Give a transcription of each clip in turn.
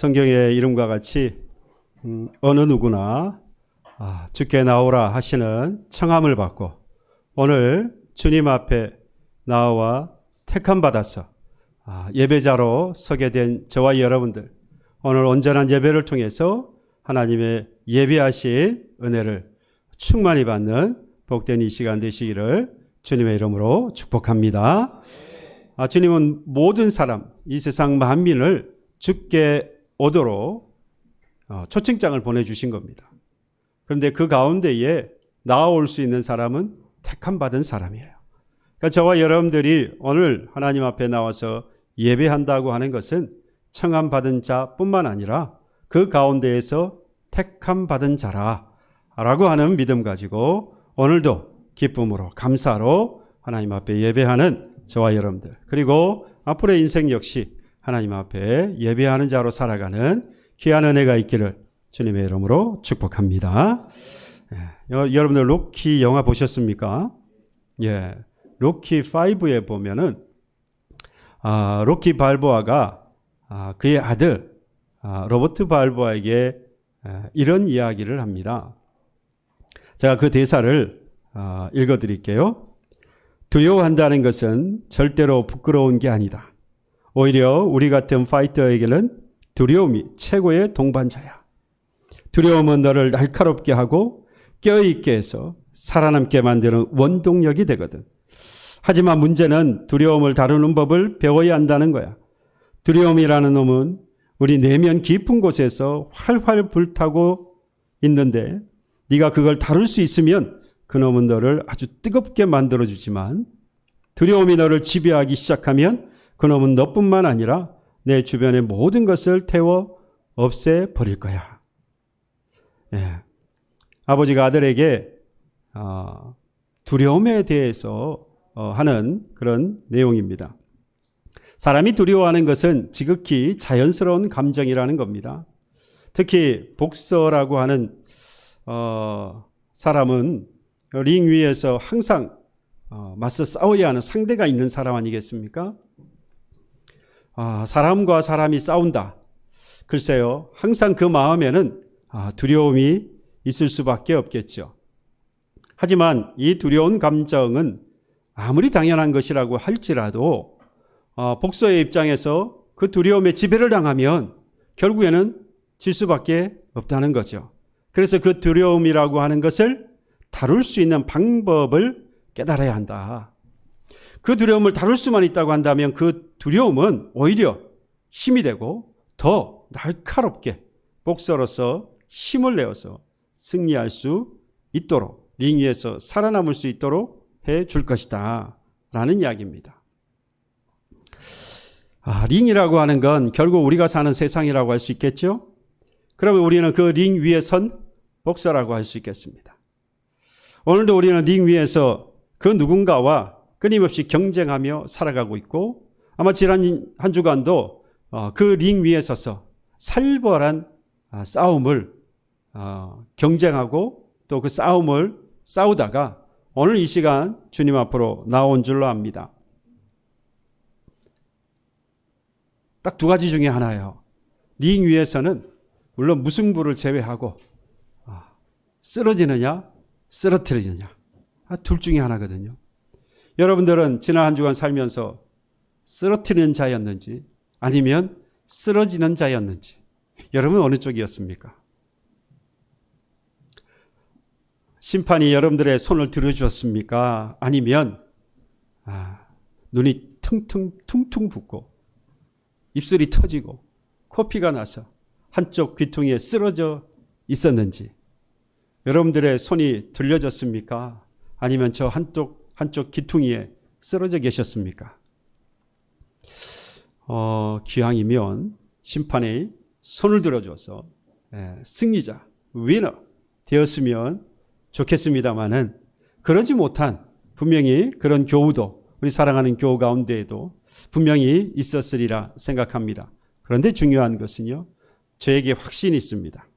성경의 이름과 같이 어느 누구나 주께 나오라 하시는 청함을 받고 오늘 주님 앞에 나와 택함 받아서 예배자로 서게 된 저와 여러분들, 오늘 온전한 예배를 통해서 하나님의 예비하신 은혜를 충만히 받는 복된 이 시간 되시기를 주님의 이름으로 축복합니다. 주님은 모든 사람, 이 세상 만민을 주께 오도록 초청장을 보내주신 겁니다. 그런데 그 가운데에 나아올 수 있는 사람은 택함 받은 사람이에요. 그러니까 저와 여러분들이 오늘 하나님 앞에 나와서 예배한다고 하는 것은 청함 받은 자뿐만 아니라 그 가운데에서 택함 받은 자라라고 하는 믿음 가지고 오늘도 기쁨으로 감사로 하나님 앞에 예배하는 저와 여러분들, 그리고 앞으로의 인생 역시 하나님 앞에 예배하는 자로 살아가는 귀한 은혜가 있기를 주님의 이름으로 축복합니다. 여러분들 로키 영화 보셨습니까? 예, 로키 5에 보면은 로키 발보아가 그의 아들 로버트 발보아에게 이런 이야기를 합니다. 제가 그 대사를 읽어드릴게요. 두려워한다는 것은 절대로 부끄러운 게 아니다. 오히려 우리 같은 파이터에게는 두려움이 최고의 동반자야. 두려움은 너를 날카롭게 하고 껴있게 해서 살아남게 만드는 원동력이 되거든. 하지만 문제는 두려움을 다루는 법을 배워야 한다는 거야. 두려움이라는 놈은 우리 내면 깊은 곳에서 활활 불타고 있는데 네가 그걸 다룰 수 있으면 그 놈은 너를 아주 뜨겁게 만들어주지만 두려움이 너를 지배하기 시작하면 그 놈은 너뿐만 아니라 내 주변의 모든 것을 태워 없애버릴 거야. 예. 아버지가 아들에게 두려움에 대해서 하는 그런 내용입니다. 사람이 두려워하는 것은 지극히 자연스러운 감정이라는 겁니다. 특히 복서라고 하는 사람은 링 위에서 항상 맞서 싸워야 하는 상대가 있는 사람 아니겠습니까? 사람과 사람이 싸운다. 글쎄요, 항상 그 마음에는 두려움이 있을 수밖에 없겠죠. 하지만 이 두려운 감정은 아무리 당연한 것이라고 할지라도 복서의 입장에서 그 두려움에 지배를 당하면 결국에는 질 수밖에 없다는 거죠. 그래서 그 두려움이라고 하는 것을 다룰 수 있는 방법을 깨달아야 한다. 그 두려움을 다룰 수만 있다고 한다면 그 두려움은 오히려 힘이 되고 더 날카롭게 복서로서 힘을 내어서 승리할 수 있도록, 링 위에서 살아남을 수 있도록 해줄 것이다 라는 이야기입니다. 링이라고 하는 건 결국 우리가 사는 세상이라고 할 수 있겠죠? 그러면 우리는 그 링 위에 선 복서라고 할 수 있겠습니다. 오늘도 우리는 링 위에서 그 누군가와 끊임없이 경쟁하며 살아가고 있고, 아마 지난 한 주간도 그 링 위에 서서 살벌한 싸움을 경쟁하고 또 그 싸움을 싸우다가 오늘 이 시간 주님 앞으로 나온 줄로 압니다. 딱 두 가지 중에 하나예요. 링 위에서는 물론 무승부를 제외하고 쓰러지느냐 쓰러뜨리느냐, 둘 중에 하나거든요. 여러분들은 지난 한 주간 살면서 쓰러뜨리는 자였는지 아니면 쓰러지는 자였는지, 여러분 어느 쪽이었습니까? 심판이 여러분들의 손을 들어주었습니까? 아니면 눈이 퉁퉁 붓고 입술이 터지고 코피가 나서 한쪽 귀퉁이에 쓰러져 있었는지, 여러분들의 손이 들려졌습니까? 아니면 저 한쪽 귀퉁이에 쓰러져 계셨습니까? 기왕이면 심판에 손을 들어줘서 승리자, 위너 되었으면 좋겠습니다만은 그러지 못한 분명히 그런 교우도, 우리 사랑하는 교우 가운데에도 분명히 있었으리라 생각합니다. 그런데 중요한 것은요, 저에게 확신이 있습니다.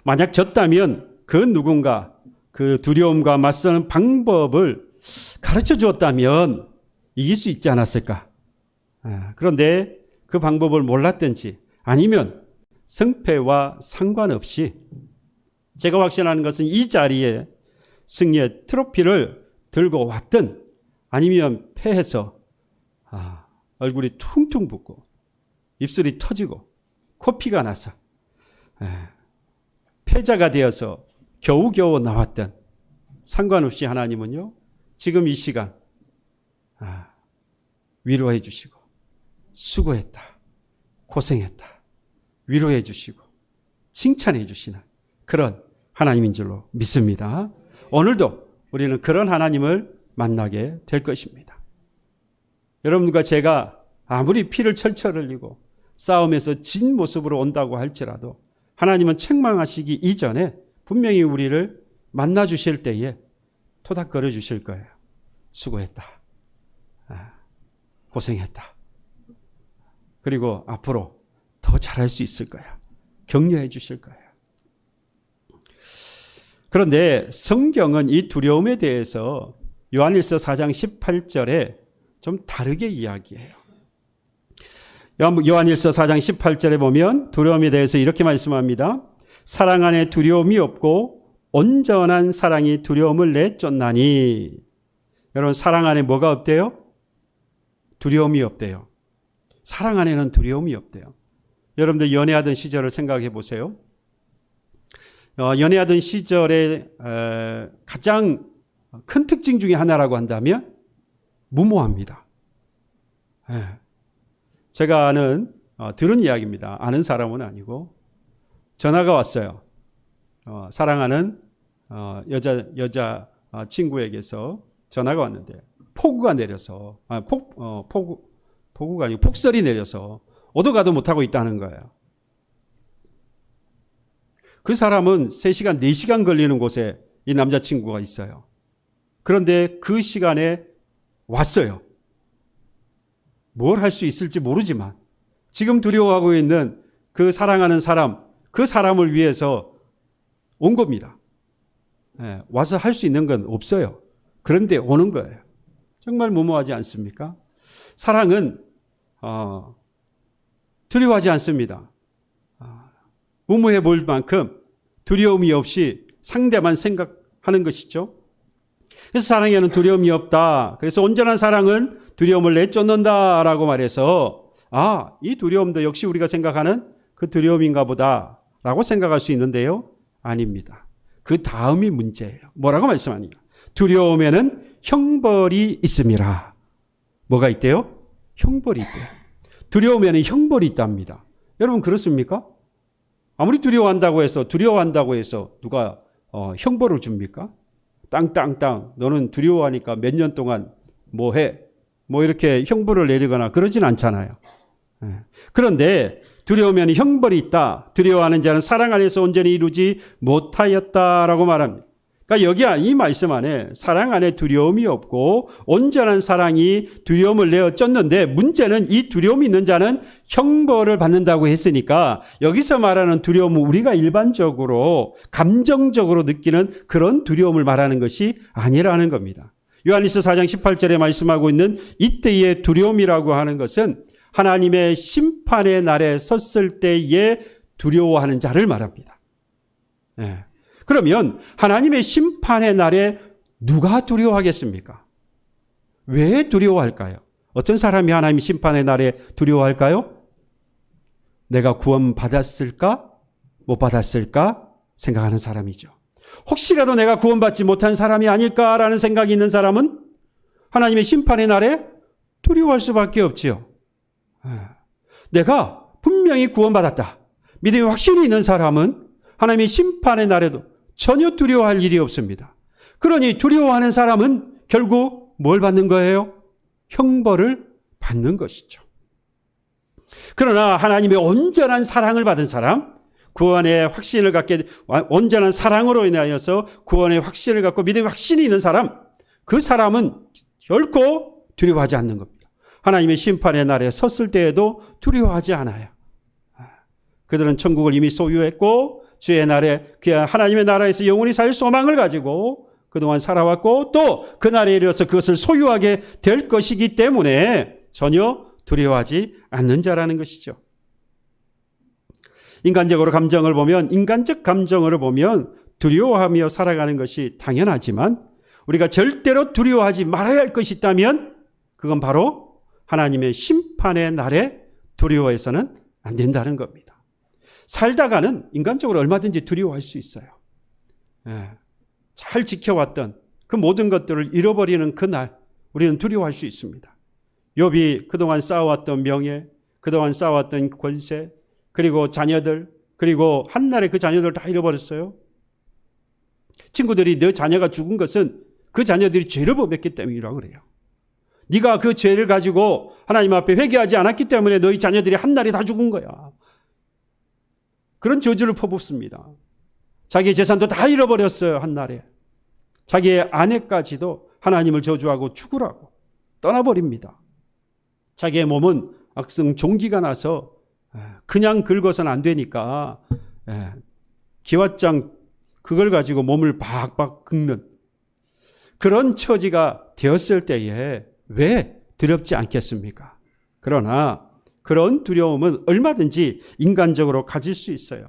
만약 졌다면 그 누군가 그 두려움과 맞서는 방법을 가르쳐 주었다면 이길 수 있지 않았을까? 그런데 그 방법을 몰랐든지 아니면 승패와 상관없이 제가 확신하는 것은 이 자리에 승리의 트로피를 들고 왔든 아니면 패해서 얼굴이 퉁퉁 붓고 입술이 터지고 코피가 나서 패자가 되어서 겨우겨우 나왔던 상관없이 하나님은요 지금 이 시간 위로해 주시고 수고했다 고생했다 위로해 주시고 칭찬해 주시는 그런 하나님인 줄로 믿습니다. 오늘도 우리는 그런 하나님을 만나게 될 것입니다. 여러분과 제가 아무리 피를 철철 흘리고 싸움에서 진 모습으로 온다고 할지라도 하나님은 책망하시기 이전에 분명히 우리를 만나 주실 때에 토닥거려 주실 거예요. 수고했다. 고생했다. 그리고 앞으로 더 잘할 수 있을 거야. 격려해 주실 거예요. 그런데 성경은 이 두려움에 대해서 요한일서 4장 18절에 좀 다르게 이야기해요. 요한일서 4장 18절에 보면 두려움에 대해서 이렇게 말씀합니다. 사랑 안에 두려움이 없고 온전한 사랑이 두려움을 내쫓나니. 여러분 사랑 안에 뭐가 없대요? 두려움이 없대요. 사랑 안에는 두려움이 없대요. 여러분들 연애하던 시절을 생각해 보세요. 연애하던 시절에 가장 큰 특징 중에 하나라고 한다면 무모합니다. 제가 들은 이야기입니다. 아는 사람은 아니고 전화가 왔어요. 사랑하는 여자 친구에게서 전화가 왔는데 폭우가 내려서 폭우가 아니고 폭설이 내려서 오도 가도 못하고 있다는 거예요. 그 사람은 3시간, 4시간 걸리는 곳에 이 남자친구가 있어요. 그런데 그 시간에 왔어요. 뭘 할 수 있을지 모르지만 지금 두려워하고 있는 그 사랑하는 사람, 그 사람을 위해서 온 겁니다. 와서 할 수 있는 건 없어요. 그런데 오는 거예요. 정말 무모하지 않습니까? 사랑은 두려워하지 않습니다. 무모해 보일 만큼 두려움이 없이 상대만 생각하는 것이죠. 그래서 사랑에는 두려움이 없다. 그래서 온전한 사랑은 두려움을 내쫓는다라고 말해서 이 두려움도 역시 우리가 생각하는 그 두려움인가 보다라고 생각할 수 있는데요. 아닙니다. 그 다음이 문제예요. 뭐라고 말씀하냐? 두려움에는 형벌이 있음이라. 뭐가 있대요? 형벌이 있대요. 두려움에는 형벌이 있답니다. 여러분 그렇습니까? 아무리 두려워한다고 해서 누가 형벌을 줍니까? 땅땅땅 너는 두려워하니까 몇 년 동안 뭐 해? 뭐 이렇게 형벌을 내리거나 그러진 않잖아요. 그런데 두려우면 형벌이 있다. 두려워하는 자는 사랑 안에서 온전히 이루지 못하였다라고 말합니다. 그러니까 여기 이 말씀 안에 사랑 안에 두려움이 없고 온전한 사랑이 두려움을 내어 쫓는데 문제는 이 두려움이 있는 자는 형벌을 받는다고 했으니까 여기서 말하는 두려움은 우리가 일반적으로 감정적으로 느끼는 그런 두려움을 말하는 것이 아니라는 겁니다. 요한일서 4장 18절에 말씀하고 있는 이때의 두려움이라고 하는 것은 하나님의 심판의 날에 섰을 때에 두려워하는 자를 말합니다. 그러면 하나님의 심판의 날에 누가 두려워하겠습니까? 왜 두려워할까요? 어떤 사람이 하나님의 심판의 날에 두려워할까요? 내가 구원받았을까? 못 받았을까? 생각하는 사람이죠. 혹시라도 내가 구원받지 못한 사람이 아닐까라는 생각이 있는 사람은 하나님의 심판의 날에 두려워할 수밖에 없지요. 내가 분명히 구원받았다. 믿음이 확실히 있는 사람은 하나님의 심판의 날에도 전혀 두려워할 일이 없습니다. 그러니 두려워하는 사람은 결국 뭘 받는 거예요? 형벌을 받는 것이죠. 그러나 하나님의 온전한 사랑을 받은 사람, 구원의 확신을 갖게 온전한 사랑으로 인하여서 구원의 확신을 갖고 믿음의 확신이 있는 사람, 그 사람은 결코 두려워하지 않는 겁니다. 하나님의 심판의 날에 섰을 때에도 두려워하지 않아요. 그들은 천국을 이미 소유했고 주의 날에 하나님의 나라에서 영원히 살 소망을 가지고 그동안 살아왔고 또 그날에 이르러서 그것을 소유하게 될 것이기 때문에 전혀 두려워하지 않는 자라는 것이죠. 인간적으로 감정을 보면, 인간적 감정으로 보면 두려워하며 살아가는 것이 당연하지만 우리가 절대로 두려워하지 말아야 할 것이 있다면 그건 바로 하나님의 심판의 날에 두려워해서는 안 된다는 겁니다. 살다가는 인간적으로 얼마든지 두려워할 수 있어요. 잘 지켜왔던 그 모든 것들을 잃어버리는 그날 우리는 두려워할 수 있습니다. 욥이 그동안 쌓아왔던 명예, 그동안 쌓아왔던 권세, 그리고 자녀들, 그리고 한날에 그 자녀들 다 잃어버렸어요. 친구들이 너 자녀가 죽은 것은 그 자녀들이 죄를 범했기 때문이라고 그래요. 네가 그 죄를 가지고 하나님 앞에 회개하지 않았기 때문에 너희 자녀들이 한날에 다 죽은 거야. 그런 저주를 퍼붓습니다. 자기의 재산도 다 잃어버렸어요. 한날에. 자기의 아내까지도 하나님을 저주하고 죽으라고 떠나버립니다. 자기의 몸은 악성 종기가 나서 그냥 긁어서는 안 되니까 기왓장 그걸 가지고 몸을 박박 긁는 그런 처지가 되었을 때에 왜 두렵지 않겠습니까? 그러나 그런 두려움은 얼마든지 인간적으로 가질 수 있어요.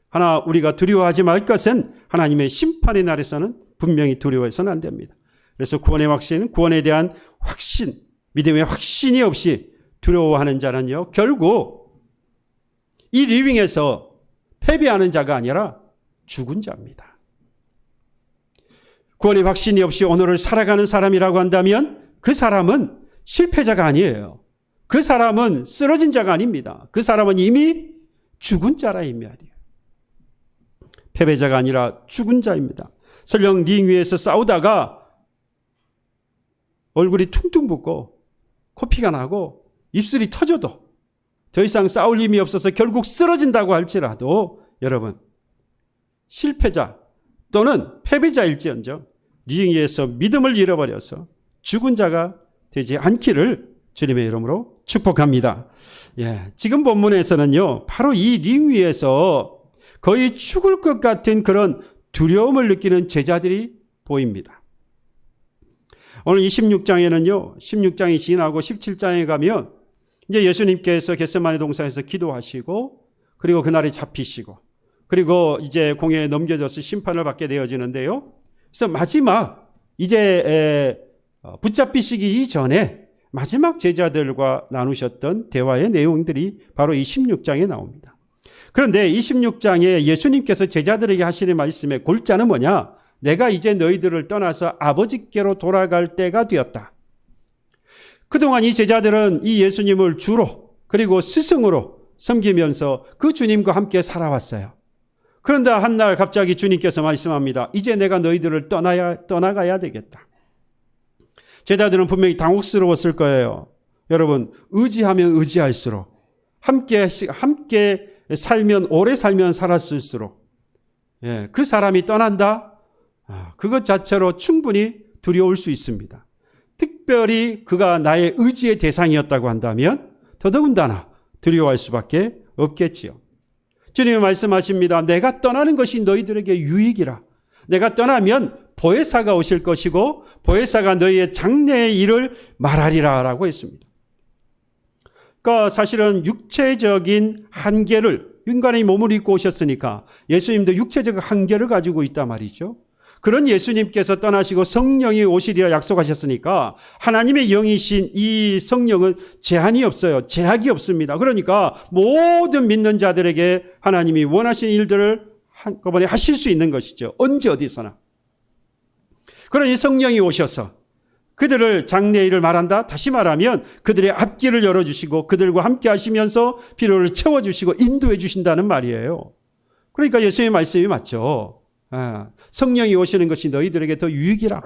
하나 우리가 두려워하지 말 것은 하나님의 심판의 날에서는 분명히 두려워해서는 안 됩니다. 그래서 구원의 확신, 구원에 대한 확신, 믿음의 확신이 없이 두려워하는 자는요, 결국 이 리빙에서 패배하는 자가 아니라 죽은 자입니다. 구원의 확신이 없이 오늘을 살아가는 사람이라고 한다면 그 사람은 실패자가 아니에요. 그 사람은 쓰러진 자가 아닙니다. 그 사람은 이미 죽은 자라 이 말이에요. 패배자가 아니라 죽은 자입니다. 설령 링 위에서 싸우다가 얼굴이 퉁퉁 붓고 코피가 나고 입술이 터져도 더 이상 싸울 힘이 없어서 결국 쓰러진다고 할지라도 여러분 실패자 또는 패배자일지언정 링 위에서 믿음을 잃어버려서 죽은 자가 되지 않기를 주님의 이름으로 축복합니다. 지금 본문에서는요, 바로 이 링 위에서 거의 죽을 것 같은 그런 두려움을 느끼는 제자들이 보입니다. 오늘 26장에는요, 16장이 지나고 17장에 가면 이제 예수님께서 겟세마네 동산에서 기도하시고 그리고 그날에 잡히시고 그리고 이제 공회에 넘겨져서 심판을 받게 되어지는데요. 그래서 마지막 이제 붙잡히시기 이전에 마지막 제자들과 나누셨던 대화의 내용들이 바로 이 16장에 나옵니다. 그런데 이 16장에 예수님께서 제자들에게 하시는 말씀의 골자는 뭐냐? 내가 이제 너희들을 떠나서 아버지께로 돌아갈 때가 되었다. 그동안 이 제자들은 이 예수님을 주로 그리고 스승으로 섬기면서 그 주님과 함께 살아왔어요. 그런데 한날 갑자기 주님께서 말씀합니다. 이제 내가 너희들을 떠나가야 되겠다. 제자들은 분명히 당혹스러웠을 거예요. 여러분, 의지하면 의지할수록 함께 살면 오래 살면 살았을수록 그 사람이 떠난다? 그것 자체로 충분히 두려울 수 있습니다. 특별히 그가 나의 의지의 대상이었다고 한다면 더더군다나 두려워할 수밖에 없겠지요. 주님이 말씀하십니다. 내가 떠나는 것이 너희들에게 유익이라. 내가 떠나면 보혜사가 오실 것이고 보혜사가 너희의 장래의 일을 말하리라 라고 했습니다. 그러니까 사실은 육체적인 한계를 인간의 몸을 입고 오셨으니까 예수님도 육체적 한계를 가지고 있단 말이죠. 그런 예수님께서 떠나시고 성령이 오시리라 약속하셨으니까 하나님의 영이신 이 성령은 제한이 없어요. 제약이 없습니다. 그러니까 모든 믿는 자들에게 하나님이 원하신 일들을 한꺼번에 하실 수 있는 것이죠. 언제 어디서나. 그러니 성령이 오셔서 그들을 장래의 일을 말한다. 다시 말하면 그들의 앞길을 열어주시고 그들과 함께 하시면서 필요를 채워주시고 인도해 주신다는 말이에요. 그러니까 예수님의 말씀이 맞죠. 성령이 오시는 것이 너희들에게 더 유익이라.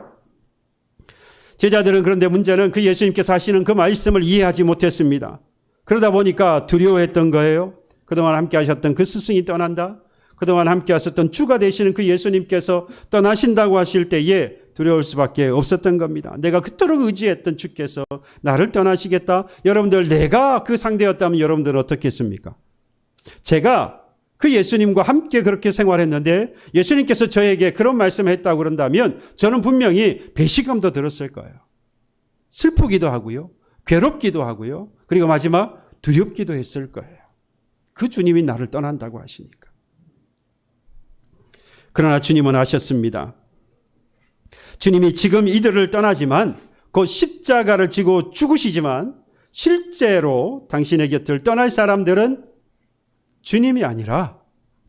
제자들은 그런데 문제는 그 예수님께서 하시는 그 말씀을 이해하지 못했습니다. 그러다 보니까 두려워했던 거예요. 그동안 함께 하셨던 그 스승이 떠난다. 그동안 함께 하셨던 주가 되시는 그 예수님께서 떠나신다고 하실 때에 두려울 수밖에 없었던 겁니다. 내가 그토록 의지했던 주께서 나를 떠나시겠다. 여러분들 내가 그 상대였다면 여러분들은 어떻겠습니까? 제가 그 예수님과 함께 그렇게 생활했는데 예수님께서 저에게 그런 말씀을 했다고 그런다면 저는 분명히 배신감도 들었을 거예요. 슬프기도 하고요. 괴롭기도 하고요. 그리고 마지막 두렵기도 했을 거예요. 그 주님이 나를 떠난다고 하시니까. 그러나 주님은 아셨습니다. 주님이 지금 이들을 떠나지만 그 십자가를 지고 죽으시지만 실제로 당신의 곁을 떠날 사람들은 주님이 아니라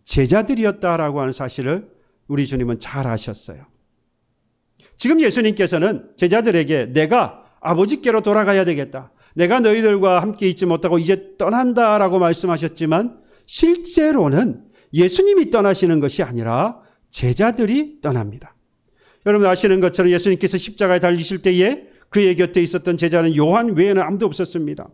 제자들이었다라고 하는 사실을 우리 주님은 잘 아셨어요. 지금 예수님께서는 제자들에게 내가 아버지께로 돌아가야 되겠다. 내가 너희들과 함께 있지 못하고 이제 떠난다라고 말씀하셨지만 실제로는 예수님이 떠나시는 것이 아니라 제자들이 떠납니다. 여러분 아시는 것처럼 예수님께서 십자가에 달리실 때에 그의 곁에 있었던 제자는 요한 외에는 아무도 없었습니다.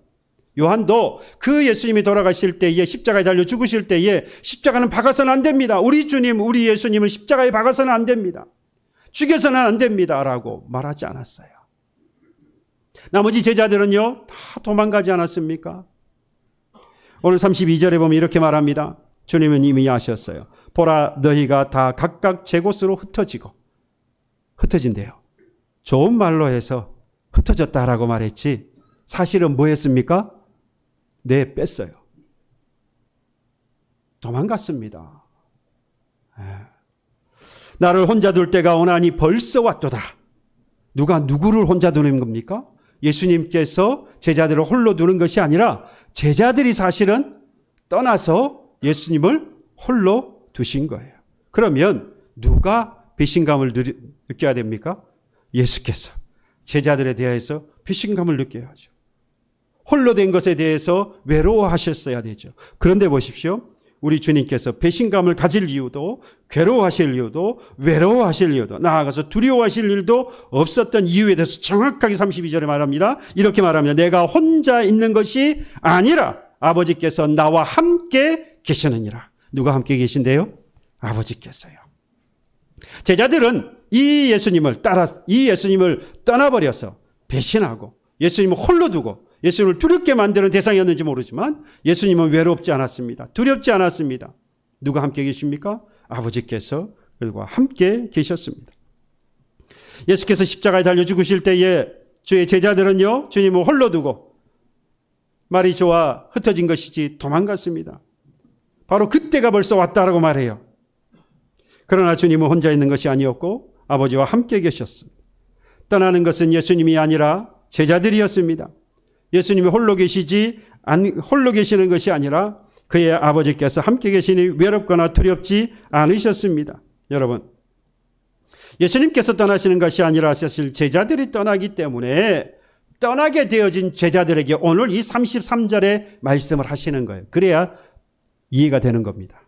요한도 그 예수님이 돌아가실 때에 십자가에 달려 죽으실 때에 십자가는 박아서는 안 됩니다. 우리 주님, 우리 예수님을 십자가에 박아서는 안 됩니다. 죽여서는 안 됩니다. 라고 말하지 않았어요. 나머지 제자들은요, 다 도망가지 않았습니까? 오늘 32절에 보면 이렇게 말합니다. 주님은 이미 아셨어요. 보라, 너희가 다 각각 제 곳으로 흩어진대요. 좋은 말로 해서 흩어졌다라고 말했지 사실은 뭐 했습니까? 네, 뺐어요. 도망갔습니다. 나를 혼자 둘 때가 오나니 벌써 왔도다. 누가 누구를 혼자 두는 겁니까? 예수님께서 제자들을 홀로 두는 것이 아니라 제자들이 사실은 떠나서 예수님을 홀로 두신 거예요. 그러면 누가 배신감을 느껴야 됩니까? 예수께서 제자들에 대해서 배신감을 느껴야 하죠. 홀로 된 것에 대해서 외로워하셨어야 되죠. 그런데 보십시오. 우리 주님께서 배신감을 가질 이유도, 괴로워하실 이유도, 외로워하실 이유도, 나아가서 두려워하실 일도 없었던 이유에 대해서 정확하게 32절에 말합니다. 이렇게 말합니다. 내가 혼자 있는 것이 아니라 아버지께서 나와 함께 계시느니라. 누가 함께 계신대요? 아버지께서요. 제자들은 이 예수님을 떠나버려서 배신하고 예수님을 홀로 두고 예수님을 두렵게 만드는 대상이었는지 모르지만 예수님은 외롭지 않았습니다. 두렵지 않았습니다. 누가 함께 계십니까? 아버지께서 그들과 함께 계셨습니다. 예수께서 십자가에 달려 죽으실 때에 주의 제자들은요, 주님을 홀로 두고 말이 좋아 흩어진 것이지 도망갔습니다. 바로 그때가 벌써 왔다라고 말해요. 그러나 주님은 혼자 있는 것이 아니었고 아버지와 함께 계셨습니다. 떠나는 것은 예수님이 아니라 제자들이었습니다. 예수님이 홀로 계시는 것이 아니라 그의 아버지께서 함께 계시니 외롭거나 두렵지 않으셨습니다. 여러분, 예수님께서 떠나시는 것이 아니라 사실 제자들이 떠나기 때문에 떠나게 되어진 제자들에게 오늘 이 33절에 말씀을 하시는 거예요. 그래야 이해가 되는 겁니다.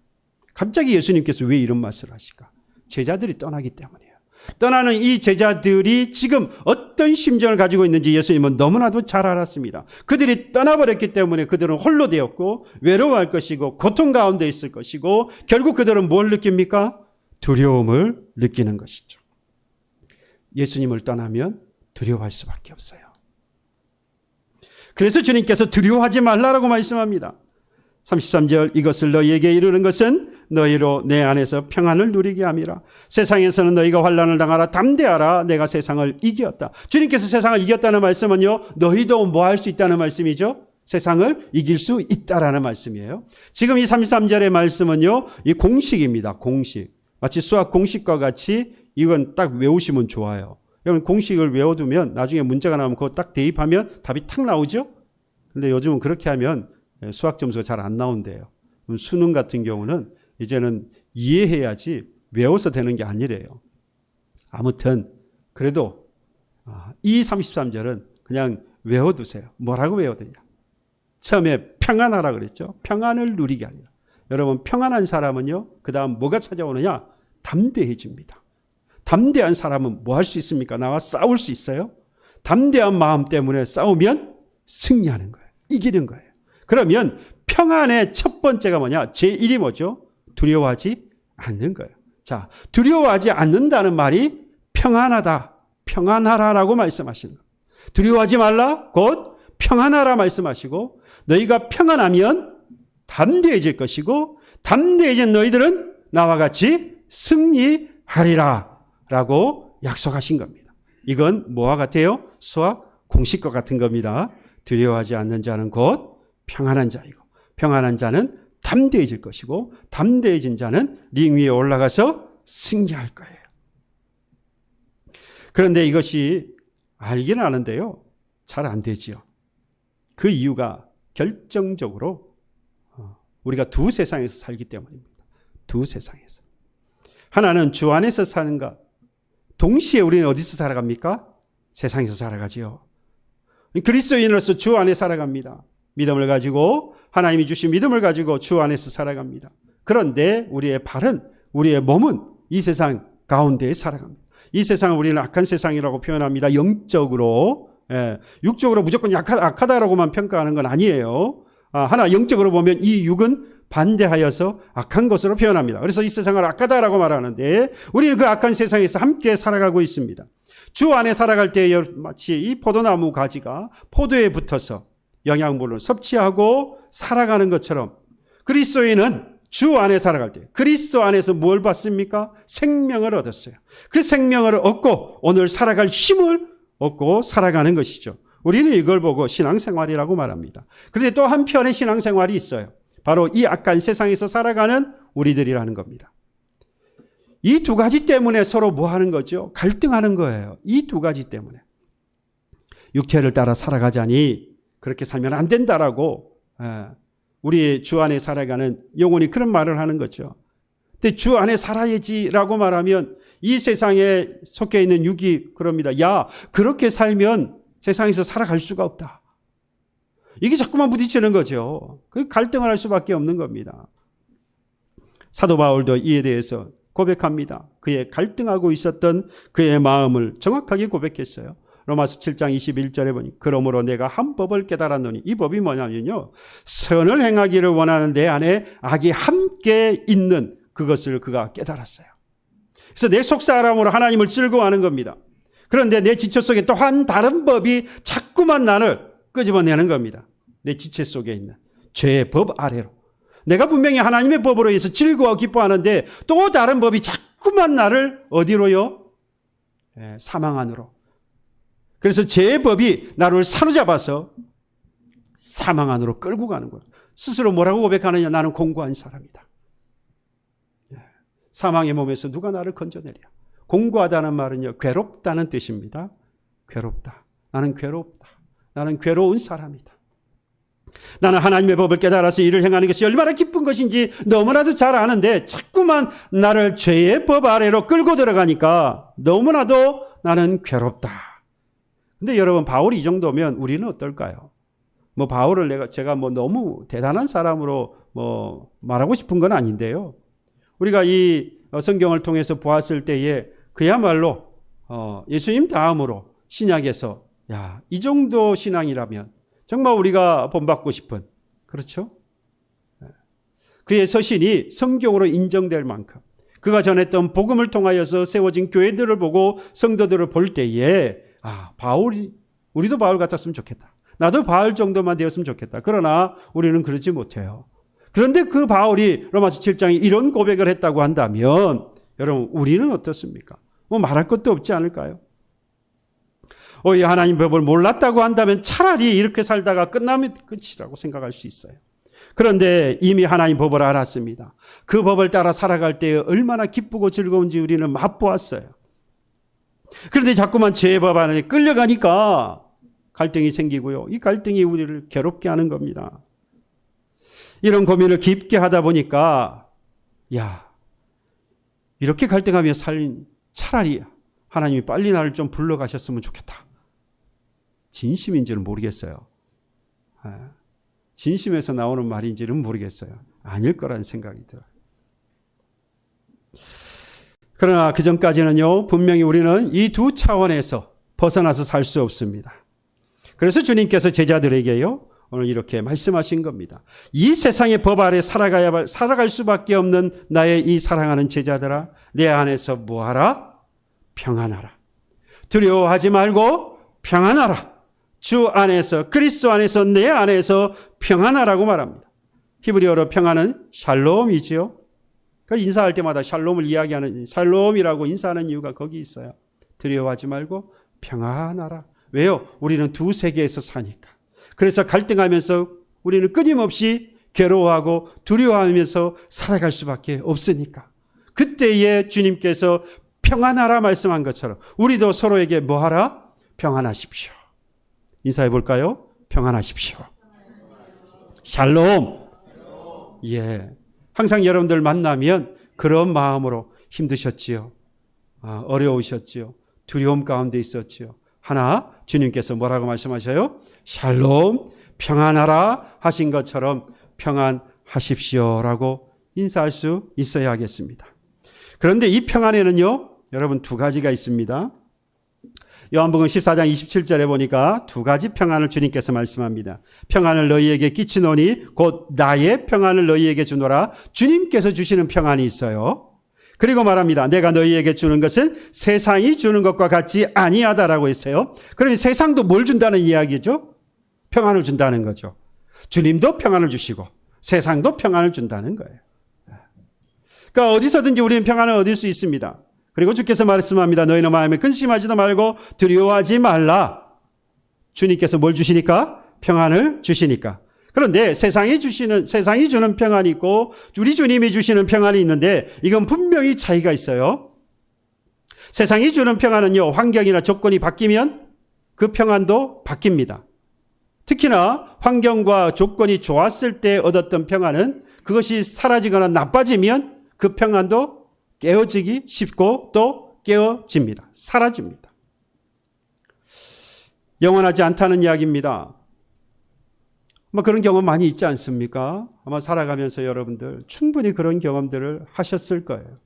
갑자기 예수님께서 왜 이런 말씀을 하실까? 제자들이 떠나기 때문이에요. 떠나는 이 제자들이 지금 어떤 심정을 가지고 있는지 예수님은 너무나도 잘 알았습니다. 그들이 떠나버렸기 때문에 그들은 홀로 되었고 외로워할 것이고 고통 가운데 있을 것이고 결국 그들은 뭘 느낍니까? 두려움을 느끼는 것이죠. 예수님을 떠나면 두려워할 수밖에 없어요. 그래서 주님께서 두려워하지 말라라고 말씀합니다. 33절 이것을 너희에게 이르는 것은 너희로 내 안에서 평안을 누리게 함이라. 세상에서는 너희가 환난을 당하라. 담대하라. 내가 세상을 이겼다. 주님께서 세상을 이겼다는 말씀은요, 너희도 뭐 할 수 있다는 말씀이죠? 세상을 이길 수 있다라는 말씀이에요. 지금 이 33절의 말씀은요, 이 공식입니다. 공식. 마치 수학 공식과 같이 이건 딱 외우시면 좋아요. 여러분 공식을 외워두면 나중에 문제가 나오면 그거 딱 대입하면 답이 탁 나오죠? 근데 요즘은 그렇게 하면 수학 점수가 잘 안 나온대요. 수능 같은 경우는 이제는 이해해야지 외워서 되는 게 아니래요. 아무튼 그래도 이 33절은 그냥 외워두세요. 뭐라고 외워두냐? 처음에 평안하라 그랬죠. 평안을 누리게 하리라. 여러분 평안한 사람은요, 그 다음 뭐가 찾아오느냐? 담대해집니다. 담대한 사람은 뭐 할 수 있습니까? 나와 싸울 수 있어요? 담대한 마음 때문에 싸우면 승리하는 거예요. 이기는 거예요. 그러면 평안의 첫 번째가 뭐냐? 제1이 뭐죠? 두려워하지 않는 거예요. 자, 두려워하지 않는다는 말이 평안하다, 평안하라라고 말씀하시는 거예요. 두려워하지 말라, 곧 평안하라 말씀하시고, 너희가 평안하면 담대해질 것이고, 담대해진 너희들은 나와 같이 승리하리라 라고 약속하신 겁니다. 이건 뭐와 같아요? 수학 공식과 같은 겁니다. 두려워하지 않는 자는 곧 평안한 자이고 평안한 자는 담대해질 것이고 담대해진 자는 링 위에 올라가서 승리할 거예요. 그런데 이것이 알긴 아는데요. 잘 안 되지요. 그 이유가 결정적으로 우리가 두 세상에서 살기 때문입니다. 두 세상에서. 하나는 주 안에서 사는가. 동시에 우리는 어디서 살아갑니까? 세상에서 살아가지요. 그리스도인으로서 주 안에 살아갑니다. 믿음을 가지고 하나님이 주신 믿음을 가지고 주 안에서 살아갑니다. 그런데 우리의 발은 우리의 몸은 이 세상 가운데에 살아갑니다. 이 세상을 우리는 악한 세상이라고 표현합니다. 영적으로. 육적으로 무조건 악하다라고만 평가하는 건 아니에요. 하나 영적으로 보면 이 육은 반대하여서 악한 것으로 표현합니다. 그래서 이 세상을 악하다라고 말하는데 우리는 그 악한 세상에서 함께 살아가고 있습니다. 주 안에 살아갈 때 마치 이 포도나무 가지가 포도에 붙어서 영양분을 섭취하고 살아가는 것처럼 그리스도인은 주 안에 살아갈 때 그리스도 안에서 뭘 받습니까? 생명을 얻었어요. 그 생명을 얻고 오늘 살아갈 힘을 얻고 살아가는 것이죠. 우리는 이걸 보고 신앙생활이라고 말합니다. 그런데 또 한편의 신앙생활이 있어요. 바로 이 악한 세상에서 살아가는 우리들이라는 겁니다. 이 두 가지 때문에 서로 뭐 하는 거죠? 갈등하는 거예요. 이 두 가지 때문에. 육체를 따라 살아가자니 그렇게 살면 안 된다라고 우리 주 안에 살아가는 영혼이 그런 말을 하는 거죠. 근데 주 안에 살아야지라고 말하면 이 세상에 속해 있는 육이 그럽니다. 야, 그렇게 살면 세상에서 살아갈 수가 없다. 이게 자꾸만 부딪히는 거죠. 그 갈등을 할 수밖에 없는 겁니다. 사도 바울도 이에 대해서 고백합니다. 그의 갈등하고 있었던 그의 마음을 정확하게 고백했어요. 로마서 7장 21절에 보니 그러므로 내가 한 법을 깨달았노니 이 법이 뭐냐면요. 선을 행하기를 원하는 내 안에 악이 함께 있는 그것을 그가 깨달았어요. 그래서 내 속사람으로 하나님을 즐거워하는 겁니다. 그런데 내 지체 속에 또 한 다른 법이 자꾸만 나를 끄집어내는 겁니다. 내 지체 속에 있는 죄의 법 아래로. 내가 분명히 하나님의 법으로 해서 즐거워 기뻐하는데 또 다른 법이 자꾸만 나를 어디로요? 사망 안으로. 그래서 죄의 법이 나를 사로잡아서 사망 안으로 끌고 가는 거예요. 스스로 뭐라고 고백하느냐? 나는 공고한 사람이다. 사망의 몸에서 누가 나를 건져내랴. 공고하다는 말은요, 괴롭다는 뜻입니다. 괴롭다. 나는 괴롭다. 나는 괴로운 사람이다. 나는 하나님의 법을 깨달아서 이를 행하는 것이 얼마나 기쁜 것인지 너무나도 잘 아는데 자꾸만 나를 죄의 법 아래로 끌고 들어가니까 너무나도 나는 괴롭다. 근데 여러분, 바울이 이 정도면 우리는 어떨까요? 뭐 바울을 제가 뭐 너무 대단한 사람으로 뭐 말하고 싶은 건 아닌데요. 우리가 이 성경을 통해서 보았을 때에 그야말로 예수님 다음으로 신약에서 야, 이 정도 신앙이라면 정말 우리가 본받고 싶은, 그렇죠? 그의 서신이 성경으로 인정될 만큼 그가 전했던 복음을 통하여서 세워진 교회들을 보고 성도들을 볼 때에 우리도 바울 같았으면 좋겠다. 나도 바울 정도만 되었으면 좋겠다. 그러나 우리는 그러지 못해요. 그런데 그 바울이 로마서 7장에 이런 고백을 했다고 한다면 여러분, 우리는 어떻습니까? 뭐 말할 것도 없지 않을까요? 이 하나님 법을 몰랐다고 한다면 차라리 이렇게 살다가 끝나면 끝이라고 생각할 수 있어요. 그런데 이미 하나님 법을 알았습니다. 그 법을 따라 살아갈 때 얼마나 기쁘고 즐거운지 우리는 맛보았어요. 그런데 자꾸만 죄의 법 안에 끌려가니까 갈등이 생기고요. 이 갈등이 우리를 괴롭게 하는 겁니다. 이런 고민을 깊게 하다 보니까 이렇게 갈등하며 살린 차라리 하나님이 빨리 나를 좀 불러가셨으면 좋겠다. 진심인지는 모르겠어요. 진심에서 나오는 말인지는 모르겠어요. 아닐 거라는 생각이 들어요. 그러나 그 전까지는요, 분명히 우리는 이 두 차원에서 벗어나서 살 수 없습니다. 그래서 주님께서 제자들에게요, 오늘 이렇게 말씀하신 겁니다. 이 세상의 법 아래 살아갈 수밖에 없는 나의 이 사랑하는 제자들아, 내 안에서 뭐하라? 평안하라. 두려워하지 말고 평안하라. 주 안에서, 그리스도 안에서, 내 안에서 평안하라고 말합니다. 히브리어로 평안은 샬롬이지요. 그 인사할 때마다 샬롬을 이야기하는, 샬롬이라고 인사하는 이유가 거기 있어요. 두려워하지 말고 평안하라. 왜요? 우리는 두 세계에서 사니까. 그래서 갈등하면서 우리는 끊임없이 괴로워하고 두려워하면서 살아갈 수밖에 없으니까. 그때에 주님께서 평안하라 말씀한 것처럼 우리도 서로에게 뭐하라? 평안하십시오. 인사해 볼까요? 평안하십시오. 샬롬. 예. 항상 여러분들 만나면 그런 마음으로 힘드셨지요. 어려우셨지요. 두려움 가운데 있었지요. 하나, 주님께서 뭐라고 말씀하셔요? 샬롬, 평안하라 하신 것처럼 평안하십시오라고 인사할 수 있어야 하겠습니다. 그런데 이 평안에는요, 여러분 두 가지가 있습니다. 요한복음 14장 27절에 보니까 두 가지 평안을 주님께서 말씀합니다. 평안을 너희에게 끼치노니 곧 나의 평안을 너희에게 주노라. 주님께서 주시는 평안이 있어요. 그리고 말합니다. 내가 너희에게 주는 것은 세상이 주는 것과 같지 아니하다라고 했어요. 그러면 세상도 뭘 준다는 이야기죠? 평안을 준다는 거죠. 주님도 평안을 주시고 세상도 평안을 준다는 거예요. 그러니까 어디서든지 우리는 평안을 얻을 수 있습니다. 그리고 주께서 말씀합니다. 너희는 마음에 근심하지도 말고 두려워하지 말라. 주님께서 뭘 주시니까? 평안을 주시니까. 그런데 세상이 주는 평안이 있고 우리 주님이 주시는 평안이 있는데 이건 분명히 차이가 있어요. 세상이 주는 평안은요, 환경이나 조건이 바뀌면 그 평안도 바뀝니다. 특히나 환경과 조건이 좋았을 때 얻었던 평안은 그것이 사라지거나 나빠지면 그 평안도 깨어지기 쉽고 또 깨어집니다. 사라집니다. 영원하지 않다는 이야기입니다. 그런 경험 많이 있지 않습니까? 아마 살아가면서 여러분들 충분히 그런 경험들을 하셨을 거예요.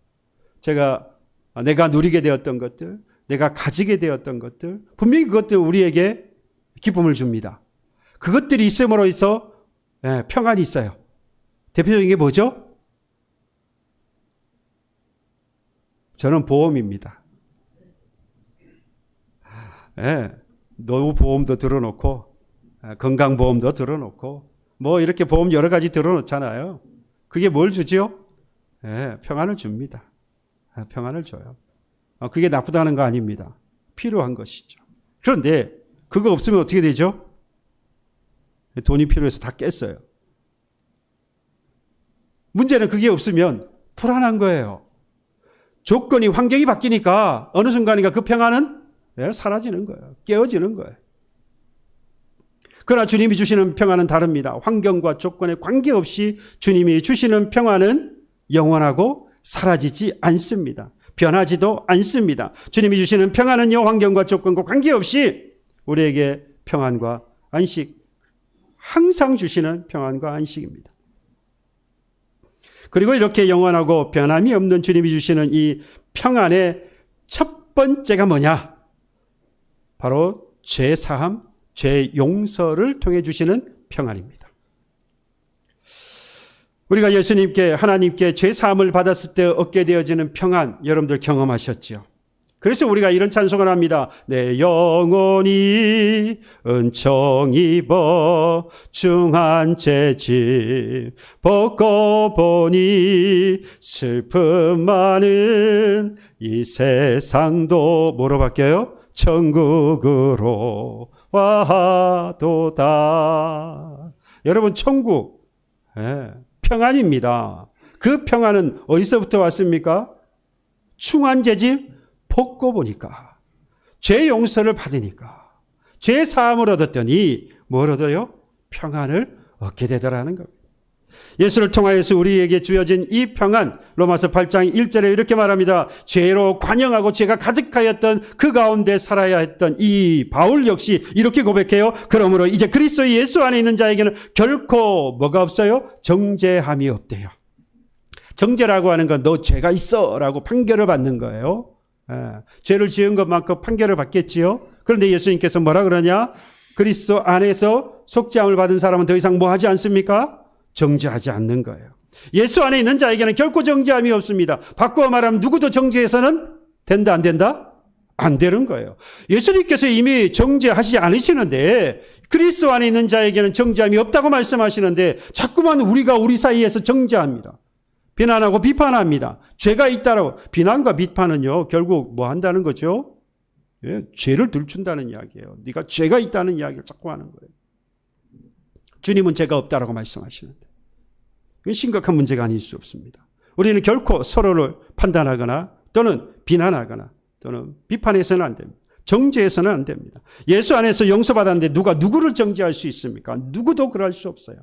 내가 누리게 되었던 것들, 내가 가지게 되었던 것들, 분명히 그것들 우리에게 기쁨을 줍니다. 그것들이 있음으로 해서 평안이 있어요. 대표적인 게 뭐죠? 저는 보험입니다. 노후보험도 들어놓고 건강보험도 들어놓고 이렇게 보험 여러 가지 들어놓잖아요. 그게 뭘 주지요? 평안을 줍니다. 평안을 줘요. 그게 나쁘다는 거 아닙니다. 필요한 것이죠. 그런데 그거 없으면 어떻게 되죠? 돈이 필요해서 다 깼어요. 문제는 그게 없으면 불안한 거예요. 조건이, 환경이 바뀌니까 어느 순간인가 그 평안은 사라지는 거예요. 깨어지는 거예요. 그러나 주님이 주시는 평안은 다릅니다. 환경과 조건에 관계없이 주님이 주시는 평안은 영원하고 사라지지 않습니다. 변하지도 않습니다. 주님이 주시는 평안은요, 환경과 조건과 관계없이 우리에게 평안과 안식, 항상 주시는 평안과 안식입니다. 그리고 이렇게 영원하고 변함이 없는 주님이 주시는 이 평안의 첫 번째가 뭐냐? 바로 죄 사함, 죄 용서를 통해 주시는 평안입니다. 우리가 예수님께, 하나님께 죄 사함을 받았을 때 얻게 되어지는 평안, 여러분들 경험하셨죠? 그래서 우리가 이런 찬송을 합니다. 내 영혼이 은총 입어 중한 죄짐 벗고 보니 슬픔 많은 이 세상도 뭐로 바뀌어요? 천국으로 와도다. 여러분, 천국 평안입니다. 그 평안은 어디서부터 왔습니까? 중한 죄짐 벗고 보니까, 죄 용서를 받으니까, 죄 사함을 얻었더니 뭘 얻어요? 평안을 얻게 되더라는 겁니다. 예수를 통하여서 우리에게 주어진 이 평안, 로마서 8장 1절에 이렇게 말합니다. 죄로 관영하고 죄가 가득하였던 그 가운데 살아야 했던 이 바울 역시 이렇게 고백해요. 그러므로 이제 그리스도 예수 안에 있는 자에게는 결코 뭐가 없어요? 정죄함이 없대요. 정죄라고 하는 건 너 죄가 있어 라고 판결을 받는 거예요. 죄를 지은 것만큼 판결을 받겠지요. 그런데 예수님께서 뭐라 그러냐? 그리스도 안에서 속죄함을 받은 사람은 더 이상 뭐 하지 않습니까? 정죄하지 않는 거예요. 예수 안에 있는 자에게는 결코 정죄함이 없습니다. 바꾸어 말하면 누구도 정죄해서는 된다, 안 된다? 안 되는 거예요. 예수님께서 이미 정죄하시지 않으시는데 그리스도 안에 있는 자에게는 정죄함이 없다고 말씀하시는데 자꾸만 우리가 우리 사이에서 정죄합니다. 비난하고 비판합니다. 죄가 있다라고. 비난과 비판은요, 결국 뭐 한다는 거죠? 죄를 들춘다는 이야기예요. 네가 죄가 있다는 이야기를 자꾸 하는 거예요. 주님은 죄가 없다라고 말씀하시는데. 이건 심각한 문제가 아닐 수 없습니다. 우리는 결코 서로를 판단하거나 또는 비난하거나 또는 비판해서는 안 됩니다. 정죄해서는 안 됩니다. 예수 안에서 용서받았는데 누가 누구를 정죄할 수 있습니까? 누구도 그럴 수 없어요.